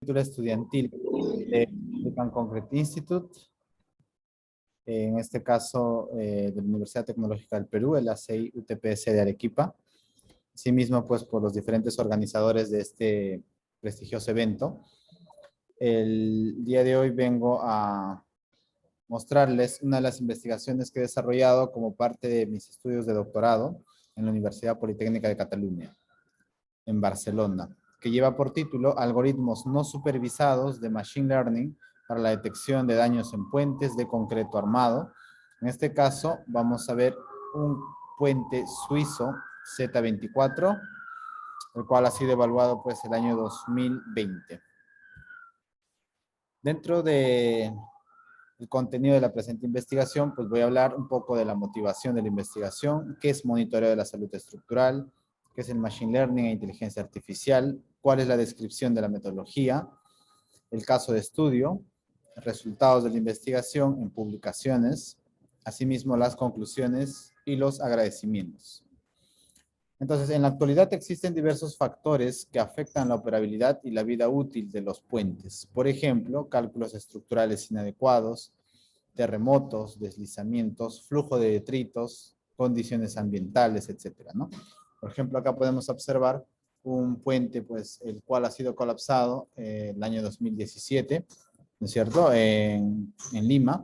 Estudiantil de American Concrete Institute, en este caso de la Universidad Tecnológica del Perú, el ACI UTPS de Arequipa. Asimismo, pues por los diferentes organizadores de este prestigioso evento. El día de hoy vengo a mostrarles una de las investigaciones que he desarrollado como parte de mis estudios de doctorado en la Universidad Politécnica de Cataluña, en Barcelona, que lleva por título Algoritmos no supervisados de Machine Learning para la detección de daños en puentes de concreto armado. En este caso vamos a ver un puente suizo Z24, el cual ha sido evaluado pues el año 2020. Dentro del contenido de la presente investigación, pues voy a hablar un poco de la motivación de la investigación, qué es monitoreo de la salud estructural, qué es el Machine Learning e inteligencia artificial, cuál es la descripción de la metodología, el caso de estudio, resultados de la investigación en publicaciones, asimismo las conclusiones y los agradecimientos. Entonces, en la actualidad existen diversos factores que afectan la operabilidad y la vida útil de los puentes. Por ejemplo, cálculos estructurales inadecuados, terremotos, deslizamientos, flujo de detritos, condiciones ambientales, etcétera, ¿no? Por ejemplo, acá podemos observar un puente, pues, el cual ha sido colapsado el año 2017, ¿no es cierto?, en Lima.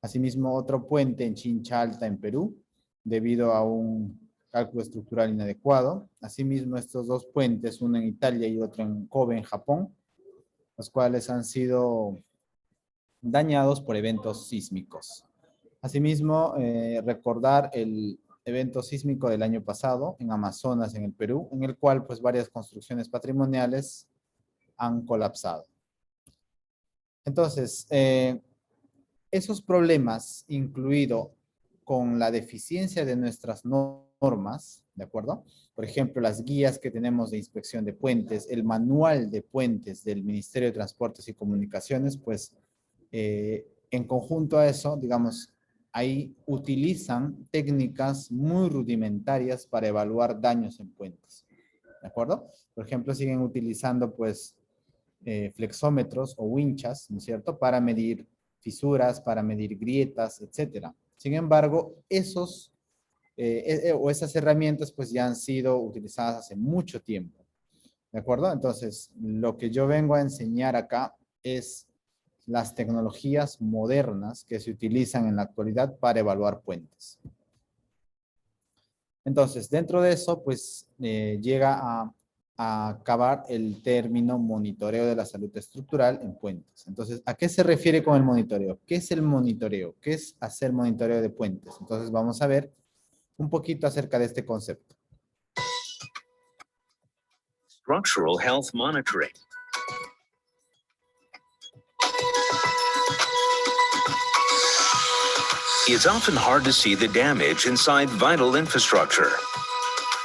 Asimismo, otro puente en Chincha Alta, en Perú, debido a un cálculo estructural inadecuado. Asimismo, estos dos puentes, uno en Italia y otro en Kobe, en Japón, los cuales han sido dañados por eventos sísmicos. Asimismo, recordar el evento sísmico del año pasado en Amazonas, en el Perú, en el cual pues varias construcciones patrimoniales han colapsado. Entonces, esos problemas, incluido con la deficiencia de nuestras normas, ¿de acuerdo? Por ejemplo, las guías que tenemos de inspección de puentes, el manual de puentes del Ministerio de Transportes y Comunicaciones, pues en conjunto a eso, digamos, ahí utilizan técnicas muy rudimentarias para evaluar daños en puentes, ¿de acuerdo? Por ejemplo, siguen utilizando pues flexómetros o winchas, ¿no es cierto?, para medir fisuras, para medir grietas, etcétera. Sin embargo, esas herramientas pues ya han sido utilizadas hace mucho tiempo, ¿de acuerdo? Entonces, lo que yo vengo a enseñar acá es las tecnologías modernas que se utilizan en la actualidad para evaluar puentes. Entonces, dentro de eso, pues llega a acabar el término monitoreo de la salud estructural en puentes. Entonces, ¿a qué se refiere con el monitoreo? ¿Qué es el monitoreo? ¿Qué es hacer monitoreo de puentes? Entonces, vamos a ver un poquito acerca de este concepto. Structural health monitoring. It's often hard to see the damage inside vital infrastructure.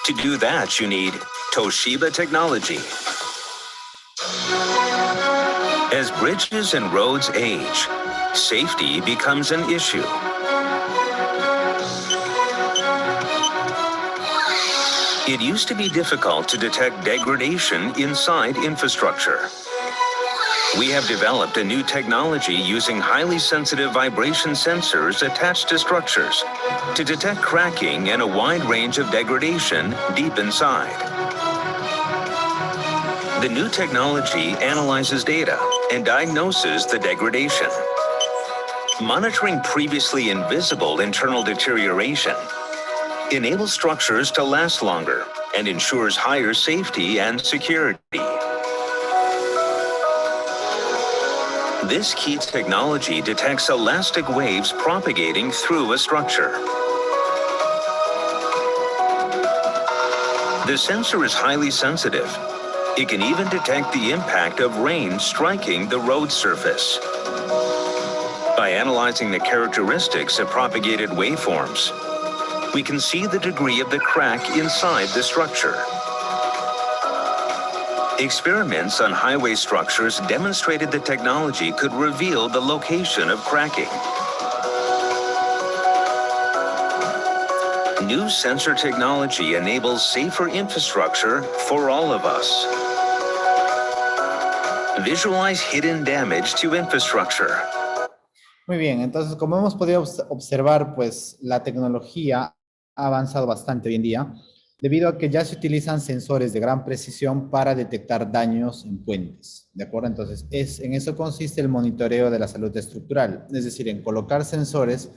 To do that, you need Toshiba technology. As bridges and roads age, safety becomes an issue. It used to be difficult to detect degradation inside infrastructure. We have developed a new technology using highly sensitive vibration sensors attached to structures to detect cracking and a wide range of degradation deep inside. The new technology analyzes data and diagnoses the degradation. Monitoring previously invisible internal deterioration enables structures to last longer and ensures higher safety and security. This key technology detects elastic waves propagating through a structure. The sensor is highly sensitive. It can even detect the impact of rain striking the road surface. By analyzing the characteristics of propagated waveforms, we can see the degree of the crack inside the structure. Experiments on highway structures demonstrated the technology could reveal the location of cracking. New sensor technology enables safer infrastructure for all of us. Visualize hidden damage to infrastructure. Muy bien, entonces como hemos podido observar, pues la tecnología ha avanzado bastante hoy en día, debido a que ya se utilizan sensores de gran precisión para detectar daños en puentes, ¿de acuerdo? Entonces, en eso consiste el monitoreo de la salud estructural, es decir, en colocar sensores,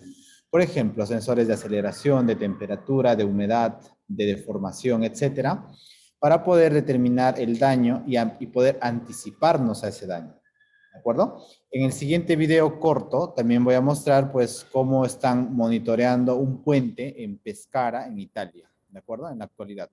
por ejemplo, sensores de aceleración, de temperatura, de humedad, de deformación, etcétera, para poder determinar el daño y poder anticiparnos a ese daño. ¿De acuerdo? En el siguiente video corto también voy a mostrar pues cómo están monitoreando un puente en Pescara, en Italia. ¿De acuerdo? En la actualidad.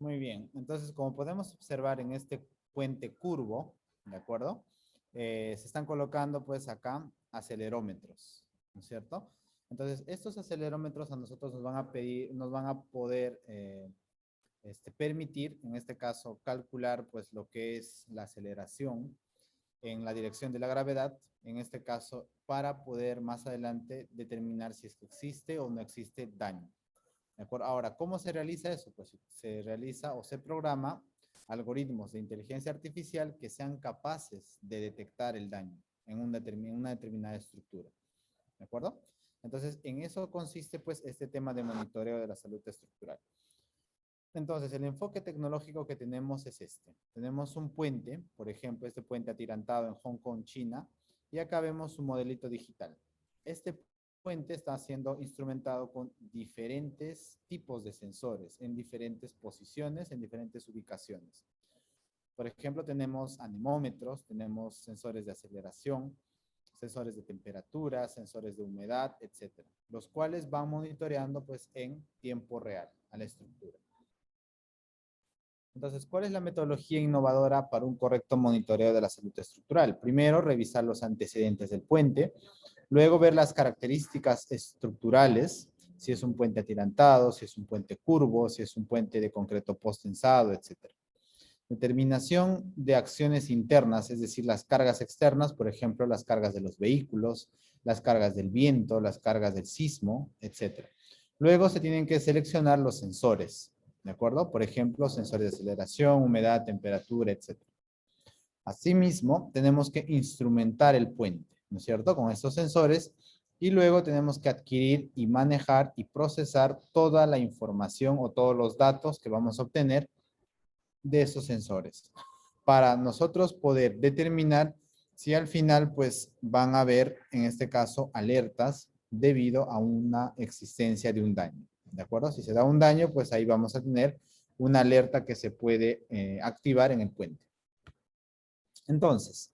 Muy bien, entonces como podemos observar en este puente curvo, ¿de acuerdo? Se están colocando pues acá acelerómetros, ¿no es cierto? Entonces estos acelerómetros a nosotros nos van a pedir, nos van a poder permitir, en este caso, calcular pues lo que es la aceleración en la dirección de la gravedad, en este caso, para poder más adelante determinar si es que existe o no existe daño. ¿De acuerdo? Ahora, ¿cómo se realiza eso? Pues se realiza o se programa algoritmos de inteligencia artificial que sean capaces de detectar el daño en una determinada estructura. ¿De acuerdo? Entonces, en eso consiste pues este tema de monitoreo de la salud estructural. Entonces, el enfoque tecnológico que tenemos es este. Tenemos un puente, por ejemplo, este puente atirantado en Hong Kong, China, y acá vemos un modelito digital. Este puente está siendo instrumentado con diferentes tipos de sensores, en diferentes posiciones, en diferentes ubicaciones. Por ejemplo, tenemos anemómetros, tenemos sensores de aceleración, sensores de temperatura, sensores de humedad, etcétera, los cuales van monitoreando pues en tiempo real a la estructura. Entonces, ¿cuál es la metodología innovadora para un correcto monitoreo de la salud estructural? Primero, revisar los antecedentes del puente. Luego, ver las características estructurales, si es un puente atirantado, si es un puente curvo, si es un puente de concreto post-tensado, etc. Determinación de acciones internas, es decir, las cargas externas, por ejemplo, las cargas de los vehículos, las cargas del viento, las cargas del sismo, etc. Luego se tienen que seleccionar los sensores, ¿de acuerdo? Por ejemplo, sensores de aceleración, humedad, temperatura, etc. Asimismo, tenemos que instrumentar el puente, ¿no es cierto? Con estos sensores y luego tenemos que adquirir y manejar y procesar toda la información o todos los datos que vamos a obtener de esos sensores para nosotros poder determinar si al final pues van a haber en este caso alertas debido a una existencia de un daño. ¿De acuerdo? Si se da un daño, pues ahí vamos a tener una alerta que se puede activar en el puente. Entonces,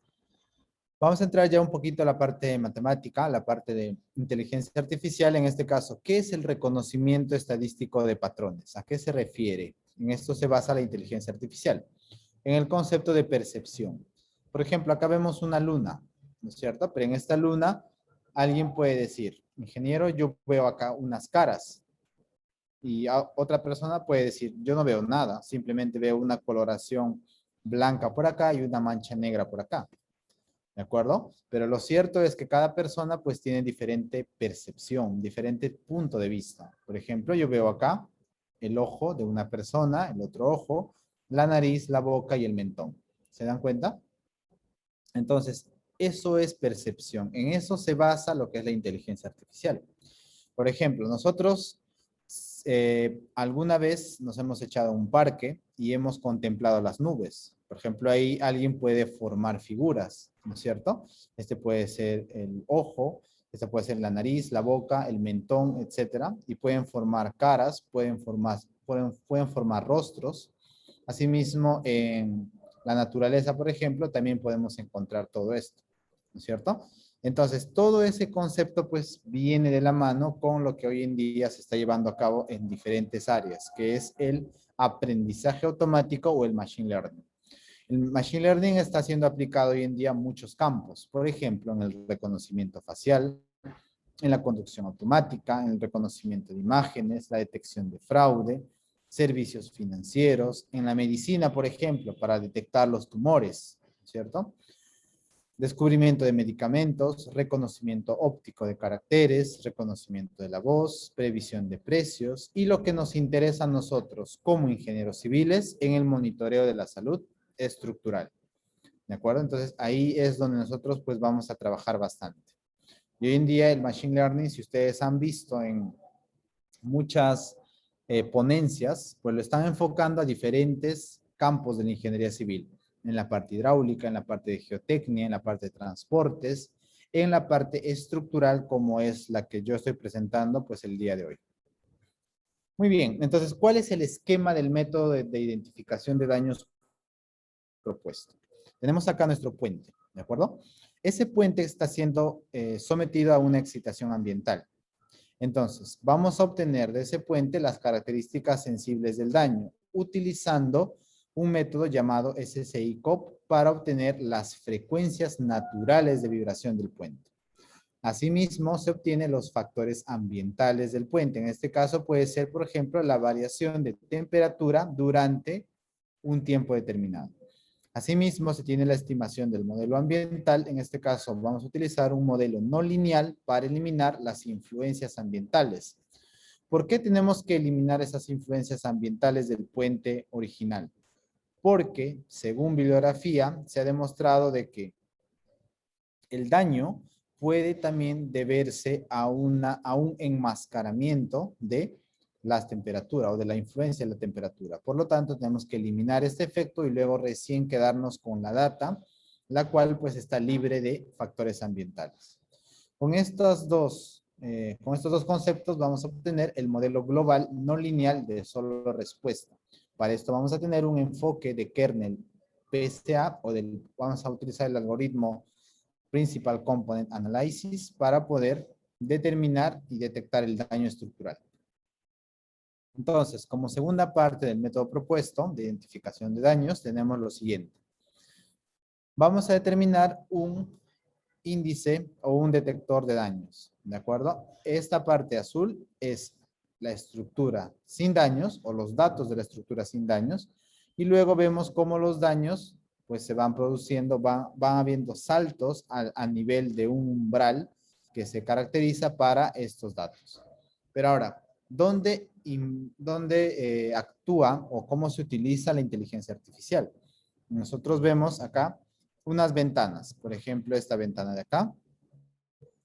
vamos a entrar ya un poquito a la parte matemática, la parte de inteligencia artificial. En este caso, ¿qué es el reconocimiento estadístico de patrones? ¿A qué se refiere? En esto se basa la inteligencia artificial. En el concepto de percepción. Por ejemplo, acá vemos una luna, ¿no es cierto? Pero en esta luna, alguien puede decir, ingeniero, yo veo acá unas caras. Y otra persona puede decir, yo no veo nada, simplemente veo una coloración blanca por acá y una mancha negra por acá. ¿De acuerdo? Pero lo cierto es que cada persona pues tiene diferente percepción, diferente punto de vista. Por ejemplo, yo veo acá el ojo de una persona, el otro ojo, la nariz, la boca y el mentón. ¿Se dan cuenta? Entonces, eso es percepción. En eso se basa lo que es la inteligencia artificial. Por ejemplo, nosotros alguna vez nos hemos echado a un parque y hemos contemplado las nubes. Por ejemplo, ahí alguien puede formar figuras, ¿no es cierto? Este puede ser el ojo, esta puede ser la nariz, la boca, el mentón, etcétera. Y pueden formar caras, pueden formar rostros. Asimismo, en la naturaleza, por ejemplo, también podemos encontrar todo esto, ¿no es cierto? Entonces, todo ese concepto pues viene de la mano con lo que hoy en día se está llevando a cabo en diferentes áreas, que es el aprendizaje automático o el machine learning. El machine learning está siendo aplicado hoy en día a muchos campos, por ejemplo, en el reconocimiento facial, en la conducción automática, en el reconocimiento de imágenes, la detección de fraude, servicios financieros, en la medicina, por ejemplo, para detectar los tumores, ¿cierto? Descubrimiento de medicamentos, reconocimiento óptico de caracteres, reconocimiento de la voz, previsión de precios y lo que nos interesa a nosotros como ingenieros civiles en el monitoreo de la salud estructural. ¿De acuerdo? Entonces ahí es donde nosotros pues vamos a trabajar bastante. Y hoy en día el Machine Learning, si ustedes han visto en muchas ponencias, pues lo están enfocando a diferentes campos de la ingeniería civil. En la parte hidráulica, en la parte de geotecnia, en la parte de transportes, en la parte estructural como es la que yo estoy presentando pues el día de hoy. Muy bien, entonces, ¿cuál es el esquema del método de identificación de daños propuesto? Tenemos acá nuestro puente, ¿de acuerdo? Ese puente está siendo sometido a una excitación ambiental. Entonces, vamos a obtener de ese puente las características sensibles del daño, utilizando un método llamado SSI-COP para obtener las frecuencias naturales de vibración del puente. Asimismo, se obtienen los factores ambientales del puente. En este caso puede ser, por ejemplo, la variación de temperatura durante un tiempo determinado. Asimismo, se tiene la estimación del modelo ambiental. En este caso, vamos a utilizar un modelo no lineal para eliminar las influencias ambientales. ¿Por qué tenemos que eliminar esas influencias ambientales del puente original? Porque, según bibliografía, se ha demostrado de que el daño puede también deberse a un enmascaramiento de las temperaturas o de la influencia de la temperatura. Por lo tanto, tenemos que eliminar este efecto y luego recién quedarnos con la data, la cual pues está libre de factores ambientales. Con estos dos conceptos vamos a obtener el modelo global no lineal de solo respuesta. Para esto vamos a tener un enfoque de kernel PSA vamos a utilizar el algoritmo Principal Component Analysis para poder determinar y detectar el daño estructural. Entonces, como segunda parte del método propuesto de identificación de daños, tenemos lo siguiente. Vamos a determinar un índice o un detector de daños, ¿de acuerdo? Esta parte azul es la estructura sin daños o los datos de la estructura sin daños y luego vemos cómo los daños pues se van produciendo, van habiendo saltos a nivel de un umbral que se caracteriza para estos datos. Pero ahora, ¿dónde actúa o cómo se utiliza la inteligencia artificial? Nosotros vemos acá unas ventanas, por ejemplo, esta ventana de acá,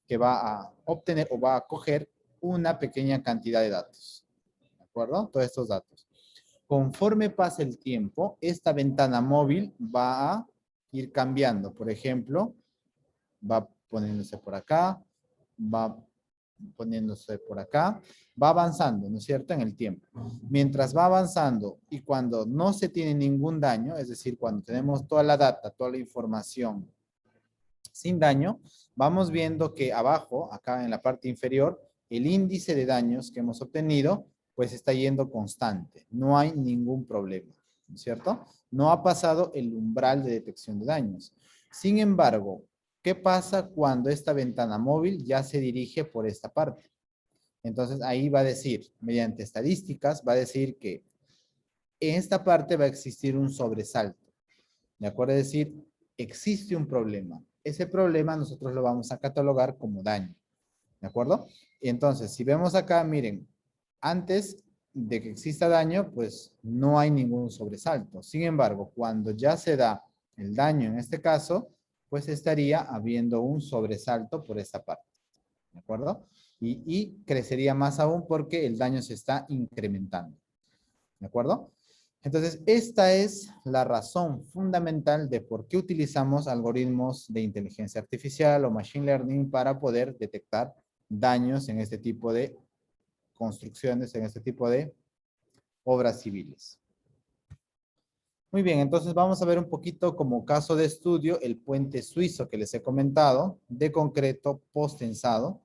que va a obtener o va a coger una pequeña cantidad de datos, ¿de acuerdo? Todos estos datos. Conforme pasa el tiempo, esta ventana móvil va a ir cambiando. Por ejemplo, va poniéndose por acá, va poniéndose por acá, va avanzando, ¿no es cierto?, en el tiempo. Mientras va avanzando y cuando no se tiene ningún daño, es decir, cuando tenemos toda la data, toda la información sin daño, vamos viendo que abajo, acá en la parte inferior, el índice de daños que hemos obtenido, pues está yendo constante. No hay ningún problema, ¿no es cierto? No ha pasado el umbral de detección de daños. Sin embargo, ¿qué pasa cuando esta ventana móvil ya se dirige por esta parte? Entonces ahí va a decir, mediante estadísticas, va a decir que en esta parte va a existir un sobresalto. ¿De acuerdo? Es decir, existe un problema. Ese problema nosotros lo vamos a catalogar como daño. ¿De acuerdo? Y entonces, si vemos acá, miren, antes de que exista daño, pues no hay ningún sobresalto. Sin embargo, cuando ya se da el daño en este caso, pues estaría habiendo un sobresalto por esta parte. ¿De acuerdo? Y crecería más aún porque el daño se está incrementando. ¿De acuerdo? Entonces, esta es la razón fundamental de por qué utilizamos algoritmos de inteligencia artificial o machine learning para poder detectar daños en este tipo de construcciones, en este tipo de obras civiles. Muy bien, entonces vamos a ver un poquito como caso de estudio el puente suizo que les he comentado, de concreto post-tensado.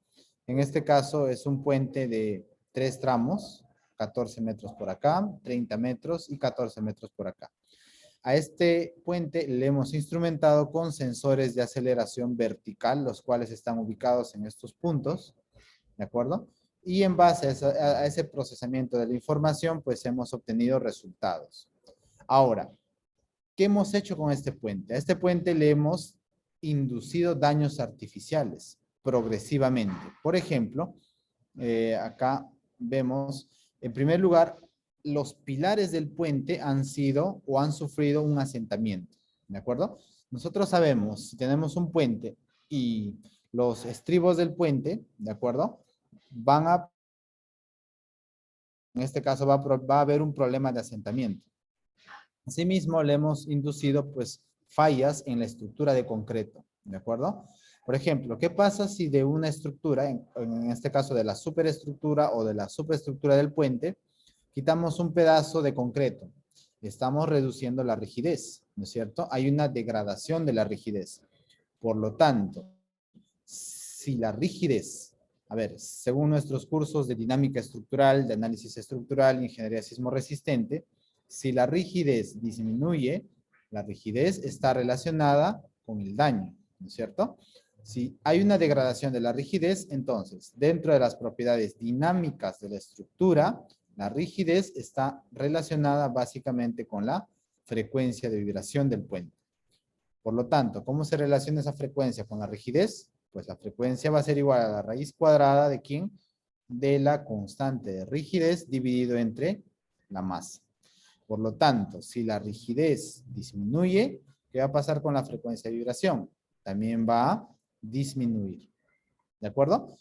En este caso es un puente de 3 tramos, 14 metros por acá, 30 metros y 14 metros por acá. A este puente le hemos instrumentado con sensores de aceleración vertical, los cuales están ubicados en estos puntos, ¿de acuerdo? Y en base a ese procesamiento de la información, pues hemos obtenido resultados. Ahora, ¿qué hemos hecho con este puente? A este puente le hemos inducido daños artificiales progresivamente. Por ejemplo, acá vemos, en primer lugar, los pilares del puente han sido o han sufrido un asentamiento, ¿de acuerdo? Nosotros sabemos, si tenemos un puente y los estribos del puente, ¿de acuerdo? Van a, en este caso va a haber un problema de asentamiento. Asimismo, le hemos inducido pues fallas en la estructura de concreto, ¿de acuerdo? Por ejemplo, ¿qué pasa si de una estructura, en este caso de la superestructura o de la superestructura del puente, quitamos un pedazo de concreto? Estamos reduciendo la rigidez, ¿no es cierto? Hay una degradación de la rigidez. Por lo tanto, si la rigidez, a ver, según nuestros cursos de dinámica estructural, de análisis estructural, ingeniería sismo resistente, si la rigidez disminuye, la rigidez está relacionada con el daño, ¿no es cierto? Si hay una degradación de la rigidez, entonces, dentro de las propiedades dinámicas de la estructura, la rigidez está relacionada básicamente con la frecuencia de vibración del puente. Por lo tanto, ¿cómo se relaciona esa frecuencia con la rigidez? Pues la frecuencia va a ser igual a la raíz cuadrada de ¿quién? De la constante de rigidez dividido entre la masa. Por lo tanto, si la rigidez disminuye, ¿qué va a pasar con la frecuencia de vibración? También va a disminuir. ¿De acuerdo?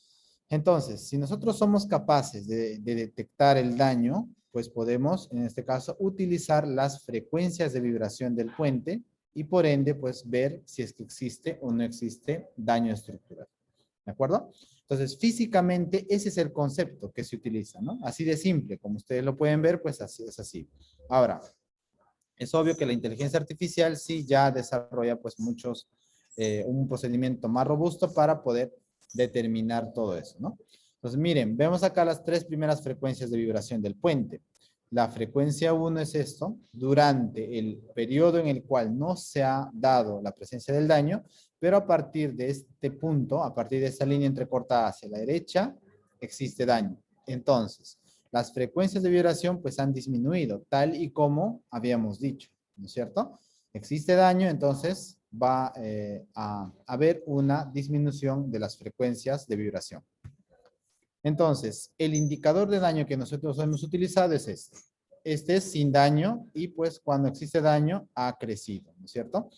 Entonces, si nosotros somos capaces de detectar el daño, pues podemos, en este caso, utilizar las frecuencias de vibración del puente y por ende, pues ver si es que existe o no existe daño estructural. ¿De acuerdo? Entonces, físicamente, ese es el concepto que se utiliza, ¿no? Así de simple, como ustedes lo pueden ver, pues así es así. Ahora, es obvio que la inteligencia artificial sí ya desarrolla, pues, un procedimiento más robusto para poder determinar todo eso, ¿no? Entonces, miren, vemos acá las 3 primeras frecuencias de vibración del puente. La frecuencia 1 es esto, durante el periodo en el cual no se ha dado la presencia del daño, pero a partir de este punto, a partir de esta línea entrecortada hacia la derecha, existe daño. Entonces, las frecuencias de vibración pues han disminuido, tal y como habíamos dicho, ¿no es cierto? Existe daño, entonces va a haber una disminución de las frecuencias de vibración. Entonces, el indicador de daño que nosotros hemos utilizado es este. Este es sin daño y pues cuando existe daño ha crecido, ¿no es cierto?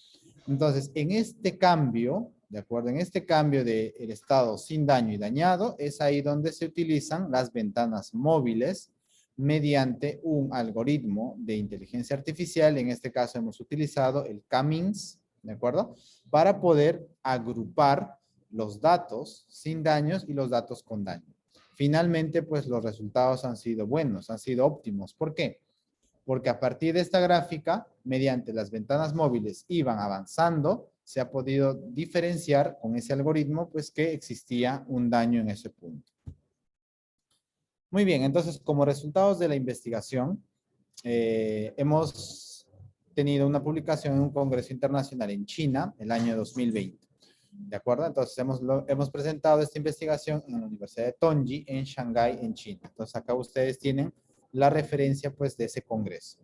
Entonces, en este cambio, ¿de acuerdo? En este cambio del estado sin daño y dañado, es ahí donde se utilizan las ventanas móviles mediante un algoritmo de inteligencia artificial. En este caso hemos utilizado el K-means, ¿de acuerdo? Para poder agrupar los datos sin daños y los datos con daño. Finalmente, pues los resultados han sido buenos, han sido óptimos. ¿Por qué? Porque a partir de esta gráfica, mediante las ventanas móviles iban avanzando, se ha podido diferenciar con ese algoritmo, pues que existía un daño en ese punto. Muy bien, entonces como resultados de la investigación, hemos tenido una publicación en un congreso internacional en China el año 2020. ¿De acuerdo? Entonces hemos presentado esta investigación en la Universidad de Tongji en Shanghái, en China. Entonces acá ustedes tienen la referencia pues de ese congreso.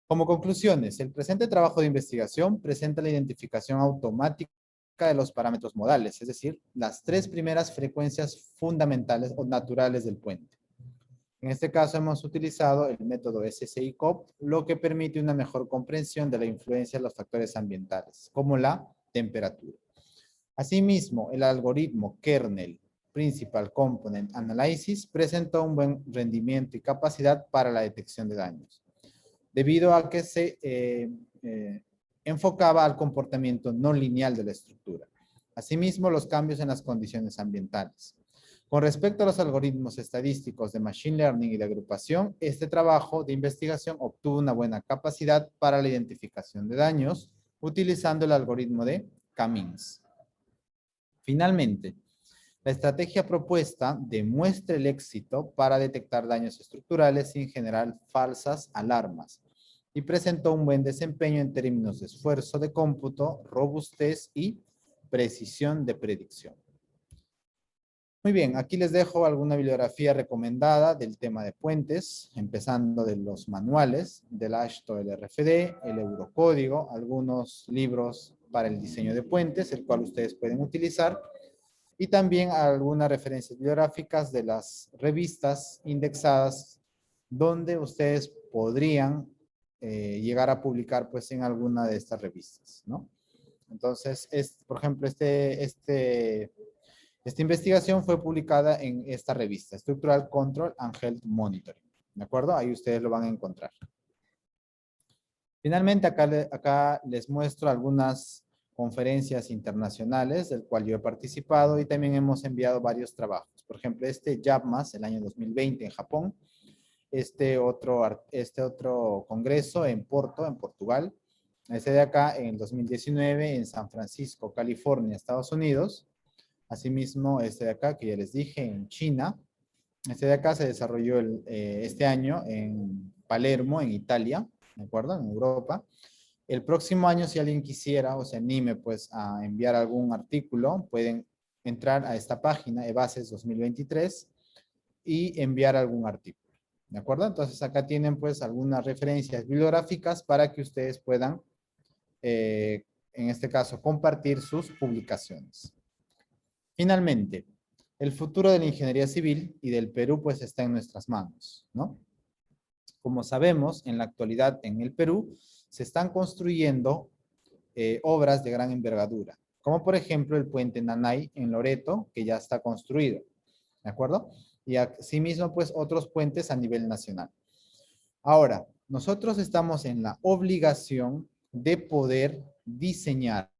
Como conclusiones, el presente trabajo de investigación presenta la identificación automática de los parámetros modales, es decir, las 3 primeras frecuencias fundamentales o naturales del puente. En este caso hemos utilizado el método SSI-COP, lo que permite una mejor comprensión de la influencia de los factores ambientales, como la temperatura. Asimismo, el algoritmo kernel Principal Component Analysis presentó un buen rendimiento y capacidad para la detección de daños, debido a que se enfocaba al comportamiento no lineal de la estructura. Asimismo, los cambios en las condiciones ambientales. Con respecto a los algoritmos estadísticos de Machine Learning y de agrupación, este trabajo de investigación obtuvo una buena capacidad para la identificación de daños utilizando el algoritmo de K-means. Finalmente, la estrategia propuesta demuestra el éxito para detectar daños estructurales sin generar falsas alarmas y presentó un buen desempeño en términos de esfuerzo de cómputo, robustez y precisión de predicción. Muy bien, aquí les dejo alguna bibliografía recomendada del tema de puentes, empezando de los manuales, del AASHTO, el RFD, el Eurocódigo, algunos libros para el diseño de puentes, el cual ustedes pueden utilizar, y también algunas referencias bibliográficas de las revistas indexadas donde ustedes podrían llegar a publicar pues en alguna de estas revistas, ¿no? Entonces, por ejemplo, esta investigación fue publicada en esta revista, Structural Control and Health Monitoring, ¿de acuerdo? Ahí ustedes lo van a encontrar. Finalmente, acá les muestro algunas conferencias internacionales del cual yo he participado y también hemos enviado varios trabajos. Por ejemplo, JAPMAS, el año 2020 en Japón, este otro congreso en Porto, en Portugal, este de acá en el 2019 en San Francisco, California, Estados Unidos. Asimismo, este de acá, que ya les dije, en China. Este de acá se desarrolló este año en Palermo, en Italia, ¿de acuerdo? En Europa. El próximo año, si alguien quisiera o se anime pues a enviar algún artículo, pueden entrar a esta página, EBASES 2023, y enviar algún artículo. ¿De acuerdo? Entonces acá tienen pues algunas referencias bibliográficas para que ustedes puedan, en este caso, compartir sus publicaciones. Finalmente, el futuro de la ingeniería civil y del Perú pues está en nuestras manos, ¿no? Como sabemos, en la actualidad en el Perú se están construyendo obras de gran envergadura, como por ejemplo el puente Nanay en Loreto, que ya está construido, ¿de acuerdo? Y asimismo pues otros puentes a nivel nacional. Ahora, nosotros estamos en la obligación de poder diseñar,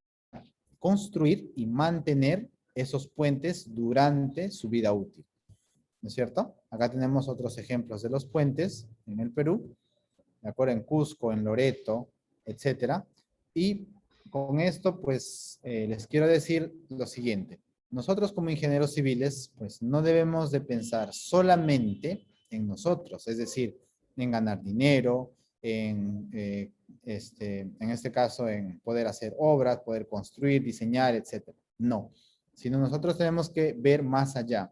construir y mantener esos puentes durante su vida útil, ¿no es cierto? Acá tenemos otros ejemplos de los puentes en el Perú, ¿de acuerdo? En Cusco, en Loreto, etcétera. Y con esto, pues, les quiero decir lo siguiente. Nosotros como ingenieros civiles, pues, no debemos de pensar solamente en nosotros, es decir, en ganar dinero, en este caso, en poder hacer obras, poder construir, diseñar, etcétera. No, sino nosotros tenemos que ver más allá.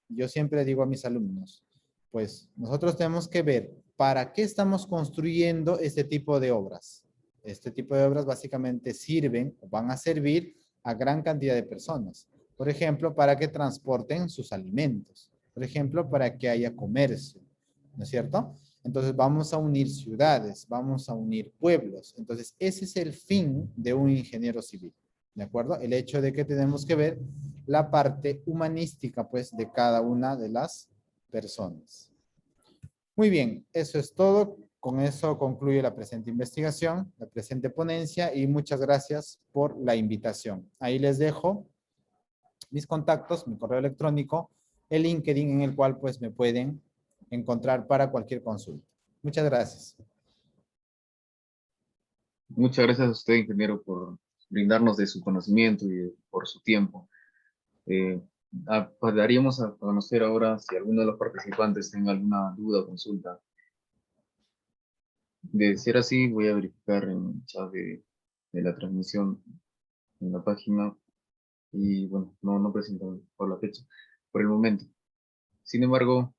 Yo siempre digo a mis alumnos, pues nosotros tenemos que ver para qué estamos construyendo este tipo de obras. Este tipo de obras básicamente sirven o van a servir a gran cantidad de personas. Por ejemplo, para que transporten sus alimentos. Por ejemplo, para que haya comercio. ¿No es cierto? Entonces vamos a unir ciudades, vamos a unir pueblos. Entonces ese es el fin de un ingeniero civil. ¿De acuerdo? El hecho de que tenemos que ver la parte humanística, pues, de cada una de las personas. Muy bien, eso es todo. Con eso concluye la presente investigación, la presente ponencia y muchas gracias por la invitación. Ahí les dejo mis contactos, mi correo electrónico, el LinkedIn en el cual pues me pueden encontrar para cualquier consulta. Muchas gracias. Muchas gracias a usted, ingeniero, por brindarnos de su conocimiento y por su tiempo. Daríamos a conocer ahora si alguno de los participantes tenga alguna duda o consulta. De ser así, voy a verificar en el chat de la transmisión en la página y bueno, no presentan por la fecha, por el momento. Sin embargo,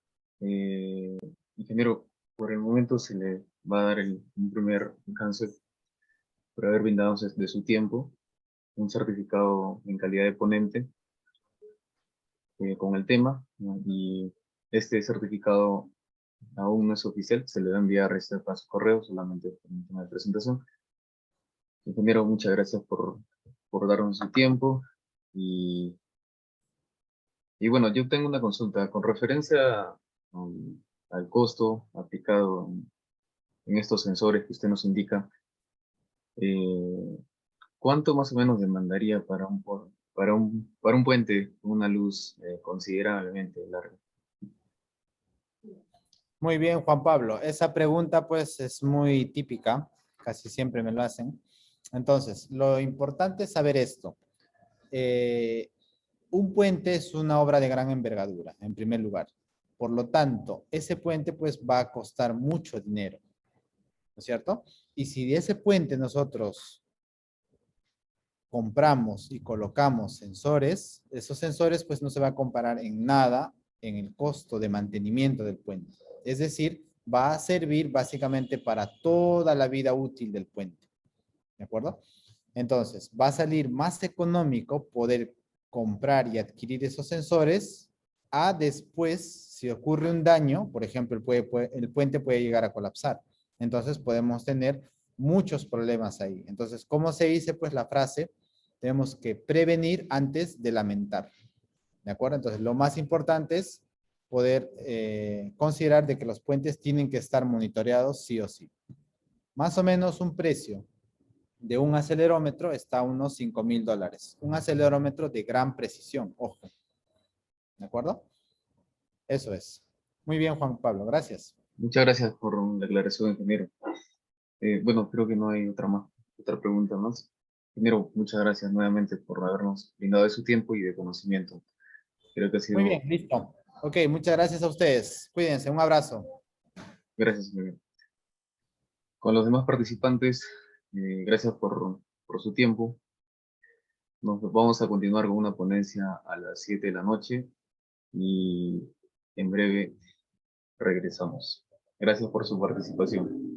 ingeniero, por el momento se le va a dar un primer alcance por haber brindado de su tiempo un certificado en calidad de ponente con el tema, ¿no? Y este certificado aún no es oficial, se le va a enviar a su correo solamente por un tema de presentación. Ingeniero, muchas gracias por darnos su tiempo y, y bueno, yo tengo una consulta con referencia al costo aplicado en estos sensores que usted nos indica. eh, ¿Cuánto más o menos demandaría para un puente con una luz considerablemente larga? Muy bien, Juan Pablo. Esa pregunta pues es muy típica, casi siempre me lo hacen. Entonces, lo importante es saber esto. Eh, un puente es una obra de gran envergadura, en primer lugar. Por lo tanto, ese puente pues va a costar mucho dinero, ¿no es cierto? Y si de ese puente nosotros compramos y colocamos sensores, esos sensores pues no se va a comparar en nada en el costo de mantenimiento del puente. Es decir, va a servir básicamente para toda la vida útil del puente. ¿De acuerdo? Entonces, va a salir más económico poder comprar y adquirir esos sensores a después, si ocurre un daño, por ejemplo, el puente puede llegar a colapsar. Entonces, podemos tener muchos problemas ahí. Entonces, ¿cómo se dice pues la frase? Tenemos que prevenir antes de lamentar. ¿De acuerdo? Entonces, lo más importante es poder considerar de que los puentes tienen que estar monitoreados sí o sí. Más o menos un precio de un acelerómetro está a unos $5,000. Un acelerómetro de gran precisión, ojo. ¿De acuerdo? Eso es. Muy bien, Juan Pablo, gracias. Muchas gracias por la aclaración, ingeniero. Bueno, creo que no hay otra pregunta más. Ingeniero, muchas gracias nuevamente por habernos brindado de su tiempo y de conocimiento. Creo que ha Muy bien, sido... listo. Ok, muchas gracias a ustedes. Cuídense, un abrazo. Gracias, ingeniero. Con los demás participantes, gracias por su tiempo. Nos vamos a continuar con una ponencia a las 7 de la noche y en breve regresamos. Gracias por su participación.